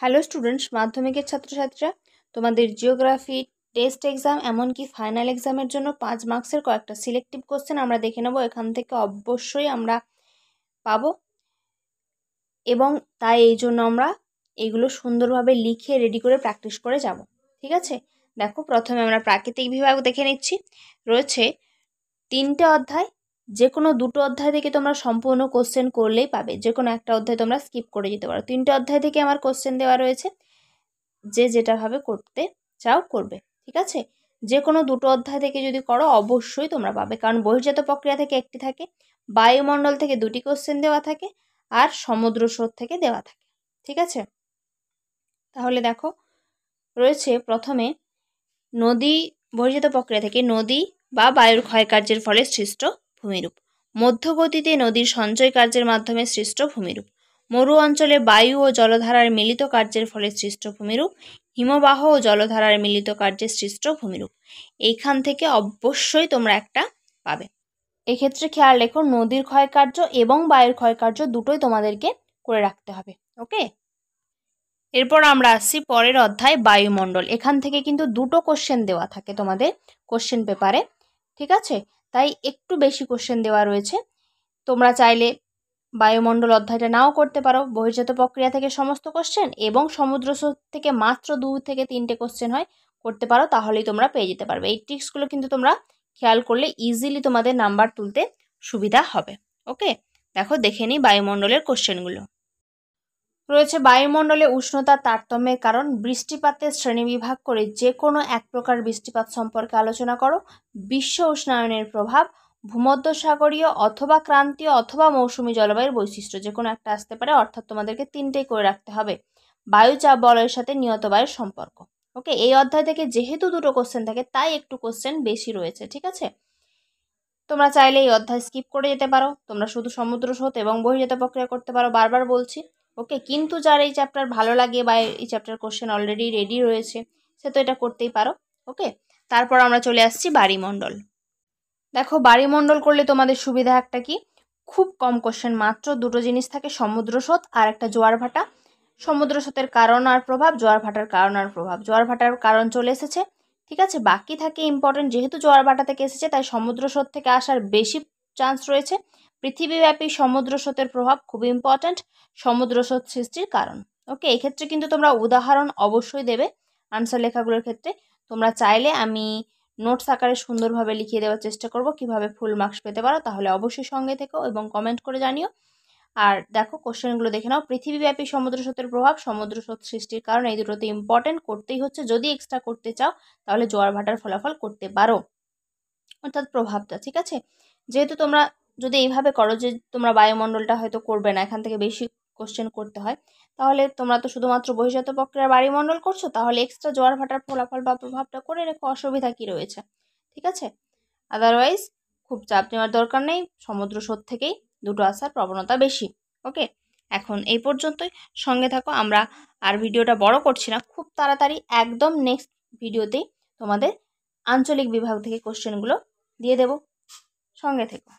Hello students, মাধ্যমিকের ছাত্রছাত্রীরা, তোমাদের জিওগ্রাফি টেস্ট এক্সাম এমনকি ফাইনাল এক্সামের জন্য 5 মার্কসের কয়েকটা সিলেক্টিভ কোশ্চেন আমরা দেখে নেব। এখান থেকে অবশ্যই আমরা পাবো এবং তাই এই জন্য আমরা এইগুলো সুন্দরভাবে লিখে রেডি করে প্র্যাকটিস করে যাব। ঠিক আছে, দেখো প্রথমে আমরা প্রাকৃতিক বিভাগ দেখে নিচ্ছি। রয়েছে 3টে অধ্যায়, যে কোনো 2টো অধ্যায় থেকে তোমরা সম্পূর্ণ কোশ্চেন করলেই পাবে, যে কোনো একটা অধ্যায় তোমরা স্কিপ করে যেতে পারো। 3টে অধ্যায় থেকে আমার কোশ্চেন দেওয়া রয়েছে, যে যেটাভাবে করতে চাও করবে। ঠিক আছে, যে কোনো 2টো অধ্যায় থেকে যদি করো অবশ্যই তোমরা পাবে, কারণ বহির্জাত প্রক্রিয়া থেকে একটি থাকে, বায়ুমণ্ডল থেকে 2টি কোশ্চেন দেওয়া থাকে, আর সমুদ্র স্রোত থেকে দেওয়া থাকে। ঠিক আছে, তাহলে দেখো রয়েছে প্রথমে নদী, বহির্জাত প্রক্রিয়া থেকে নদী বা বায়ুর ক্ষয়কার্যের ফলে সৃষ্ট ভূমিরূপ। মধ্যগতিতে নদীর সঞ্চয় কার্যের মাধ্যমে সৃষ্ট ভূমিরূপ। মরু অঞ্চলে বায়ু ও জলধারার মিলিত কার্যের ফলে সৃষ্ট ভূমিরূপ। হিমবাহ ও জলধারার মিলিত কার্যে সৃষ্ট ভূমিরূপ। এইখান থেকে অবশ্যই তোমরা একটা পাবে। এক্ষেত্রে খেয়াল রেখো, নদীর ক্ষয়কার্য এবং বায়ুর ক্ষয়কার্য দুটোই তোমাদেরকে করে রাখতে হবে। ওকে, এরপর আমরা আসছি পরের অধ্যায় বায়ুমণ্ডল। এখান থেকে কিন্তু 2টো কোশ্চেন দেওয়া থাকে তোমাদের কোশ্চেন পেপারে। ঠিক আছে, তাই একটু বেশি কোশ্চেন দেওয়া রয়েছে। তোমরা চাইলে বায়ুমণ্ডল অধ্যায়টা নাও করতে পারো, বহির্জাত প্রক্রিয়া থেকে সমস্ত কোশ্চেন এবং সমুদ্র স্রোত থেকে মাত্র 2 থেকে 3টে কোশ্চেন হয় করতে পারো, তাহলেই তোমরা পেয়ে যেতে পারবে। এই ট্রিক্সগুলো কিন্তু তোমরা খেয়াল করলে ইজিলি তোমাদের নাম্বার তুলতে সুবিধা হবে। ওকে, দেখো দেখে নিই বায়ুমণ্ডলের কোশ্চেনগুলো। রয়েছে বায়ুমণ্ডলে উষ্ণতার তারতম্যের কারণ। বৃষ্টিপাতের শ্রেণীবিভাগ করে যে কোনো এক প্রকার বৃষ্টিপাত সম্পর্কে আলোচনা করো। বিশ্ব উষ্ণায়নের প্রভাব। ভূমধ্যসাগরীয় অথবা ক্রান্তীয় অথবা মৌসুমী জলবায়ুর বৈশিষ্ট্য, যে কোনো একটা আসতে পারে, অর্থাৎ তোমাদেরকে 3টেই করে রাখতে হবে। বায়ুচাপ বলয়ের সাথে নিয়ত বায়ুর সম্পর্ক। ওকে, এই অধ্যায় থেকে যেহেতু 2টো কোশ্চেন থাকে তাই একটু কোশ্চেন বেশি রয়েছে। ঠিক আছে, তোমরা চাইলে এই অধ্যায় স্কিপ করে যেতে পারো, তোমরা শুধু সমুদ্র স্রোত এবং বহির্জাত প্রক্রিয়া করতে পারো, বারবার বলছি। ওকে, কিন্তু যার এই চ্যাপ্টার ভালো লাগে বা এই চ্যাপ্টার কোশ্চেন অলরেডি রেডি রয়েছে, সে তো এটা করতেই পারো। ওকে, তারপর আমরা চলে আসছি বায়ুমণ্ডল। দেখো বায়ুমণ্ডল করলে তোমাদের সুবিধা একটা কি, খুব কম কোশ্চেন, মাত্র 2টো জিনিস থাকে, সমুদ্র স্রোত আর একটা জোয়ার ভাটা। সমুদ্র স্রোতের কারণ আর প্রভাব, জোয়ার ভাটার কারণ আর প্রভাব। জোয়ার ভাটার কারণ চলে এসেছে। ঠিক আছে, বাকি থাকে ইম্পর্টেন্ট, যেহেতু জোয়ার ভাটা থেকে এসেছে তাই সমুদ্র স্রোত থেকে আসার বেশি চান্স রয়েছে। পৃথিবীব্যাপী সমুদ্র স্রোতের প্রভাব খুব ইম্পর্ট্যান্ট, সমুদ্র স্রোত সৃষ্টির কারণ। ওকে, এক্ষেত্রে কিন্তু তোমরা উদাহরণ অবশ্যই দেবে আনসার লেখাগুলোর ক্ষেত্রে। তোমরা চাইলে আমি নোটস আকারে সুন্দরভাবে লিখিয়ে দেওয়ার চেষ্টা করব কিভাবে ফুল মার্কস পেতে পারো, তাহলে অবশ্যই সঙ্গে থেকো এবং কমেন্ট করে জানিও। আর দেখো কোশ্চেনগুলো দেখে নাও। পৃথিবীব্যাপী সমুদ্র স্রোতের প্রভাব, সমুদ্র স্রোত সৃষ্টির কারণ, এই দুটোতে ইম্পর্টেন্ট করতেই হচ্ছে। যদি এক্সট্রা করতে চাও তাহলে জোয়ার ভাটার ফলাফল করতে পারো, অর্থাৎ প্রভাবটা। ঠিক আছে, যেহেতু তোমরা যদি এইভাবে করো যে তোমরা বায়ুমণ্ডলটা হয়তো করবে না, এখান থেকে বেশি কোশ্চেন করতে হয়, তাহলে তোমরা তো শুধুমাত্র বহির্জাত প্রক্রিয়ার বায়ুমণ্ডল করছো, তাহলে এক্সট্রা জোয়ার ভাটার ফলাফল বা প্রভাবটা করে রেখো, অসুবিধা কি রয়েছে। ঠিক আছে, আদারওয়াইজ খুব চাপ নেওয়ার দরকার নেই, সমুদ্র স্রোত থেকেই 2টো আসার প্রবণতা বেশি। ওকে, এখন এই পর্যন্তই, সঙ্গে থাকো। আমরা আর ভিডিওটা বড় করছি না, খুব তাড়াতাড়ি একদম নেক্সট ভিডিওতেই তোমাদের আঞ্চলিক বিভাগ থেকে কোশ্চেনগুলো দিয়ে দেব, সঙ্গে থেকো।